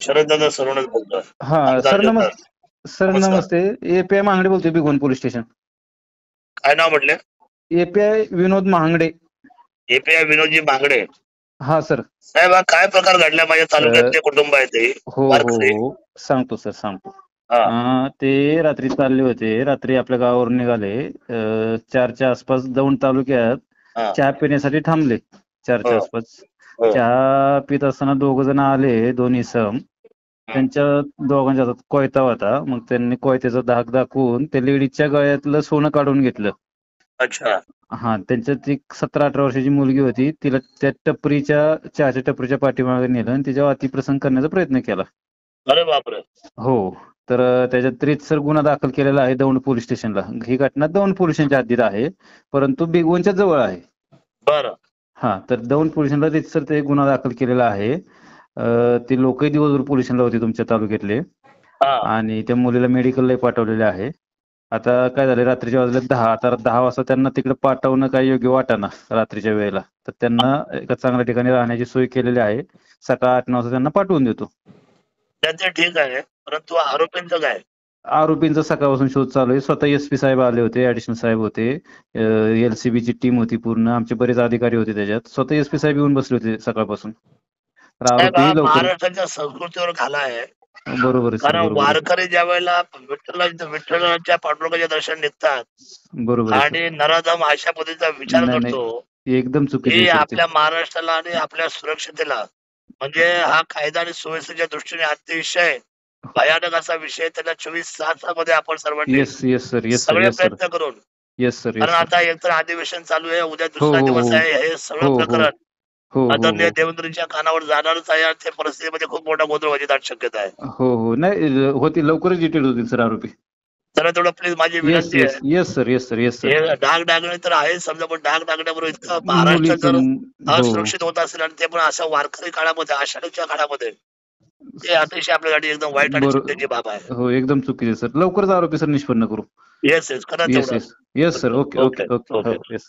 शरददादा सरोनच बोलतोय. हा आमदार सर जगताप. सर नमस्कार. नमस्ते. एपीआय महांगडे बोलतोय, भिगवण पोलीस स्टेशन. काय नाव म्हटले? एपीआय विनोद महांगडे. एपीआय विनोदजी बांगडे. हा सर. साहेब, हा काय प्रकार घडला? माझ्या तालुक्यातले कुटुंब आहे ते हो हो वारकरी. हो सांगतो सर सांगतो. हा. ते रात्री चालले होते, रात्री आपल्या गावावरून निघाले, 4च्या आसपास दौंड तालुक्यात हा. चहा पिण्यासाठी थांबले. 4च्या हो. आसपास हो. चहा पित असताना 2 जण आले, 2 इसम. त्यांच्या दोघांच्या हातात कोयता होता. मग त्यांनी कोयत्याचा धाक दाखवून त्या लेडीजच्या गळ्यातलं सोनं काढून घेतलं. अच्छा. हा, त्यांच्यात एक 17-18 वर्षाची मुलगी होती. तिला त्या चहाच्या टपरीच्या पाठीमागे नेलं आणि तिच्यावर अतिप्रसंग करण्याचा प्रयत्न केला. अरे बापरे. हो. तर त्याच्यात रीतसर गुन्हा दाखल केलेला आहे दौंड पोलीस स्टेशनला. ही घटना दौंड पोलीस स्टेशनच्या हद्दीत आहे, परंतु भिगवणच्या जवळ आहे. बरं. हा, तर दौंड पोलीस स्टेशनला रीतसर ते गुन्हा दाखल केलेला आहे. ते लोकही दिवसभर पोलीस स्टेशनला होते तुमच्या तालुक्यातले, आणि त्या मुलीला मेडिकलला पाठवलेले आहे. आता काय झालं, रात्रीच्या वाजले 10. आता 10 वाजता त्यांना तिकडे पाठवणं काही योग्य वाटेना रात्रीच्या वेळेला. तर त्यांना एका चांगल्या ठिकाणी राहण्याची सोय केलेली आहे. सकाळ 8-9 वाजता त्यांना पाठवून देतो. त्याचं ठीक आहे, परंतु आरोपींचं काय? आरोपींचा सकाळपासून शोध चालू आहे. स्वतः एसपी साहेब आले होते, ऍडिशनल साहेब होते, एलसीबीची टीम होती पूर्ण, आमचे बरेच अधिकारी होते त्याच्यात. स्वतः एसपी साहेब येऊन बसले होते सकाळपासून. तर साहेब, आरोपी हा लवकर. महाराष्ट्राच्या संस्कृतीवर घाला आहे. बरोबर आहे सर, कारण बरोबर आहे. वारकरी ज्या वेळेला विठ्ठलाच्या पांडुरंगाचे दर्शन निघतात बरोबर आहे सर. आणि नराधम अशा पद्धतीचा विचार नाही करतो, नाही, एकदम चुकीचं ही आहे सर ते. आपल्या महाराष्ट्राला आणि आपल्या सुरक्षतेला, म्हणजे हा कायदा आणि सुव्यवस्थेच्या दृष्टीने अतिशय भयानक असा विषय. त्याला 24 तासामध्ये आपण सर्वांनी yes yes sir, yes sir, सगळे येस सर, प्रयत्न करून, येस सर, कारण येस सर. आता एकतर अधिवेशन चालू आहे, उद्या हो दुसरा हो दिवस हो आहे, हे सगळं हो हो प्रकरण हो हो आदरणीय हो देवेंद्रजींच्या कानावर जाणारच आहे आणि त्या परिस्थितीमध्ये खूप मोठा गोंधळ व्हायची दाट शक्यता आहे. हो हो, नाही होतील, लवकरच डिटेल होतील सर आरोपी. जरा तेवढं प्लीज माझी येस विनंती येस आहे. Yes sir, yes sir, yes sir. हे डागडागणे तर आहे समजा, पण डागडागण्याबरोबर इतकं महाराष्ट्र मुलीचं जर हो असुरक्षित होत असेल आणि ते पण अशा वारकरी काळामध्ये, आषाढीच्या काळामध्ये, ते अतिशय आपल्यासाठी एकदम वाईट आणि चिंतेची बाब आहे. हो, एकदम चुकीचे सर. लवकरच आरोपी सर निष्पन्न करू. येस येस, करा येस तेवढं. Yes yes sir. Okay okay okay okay. Okay. हो येस.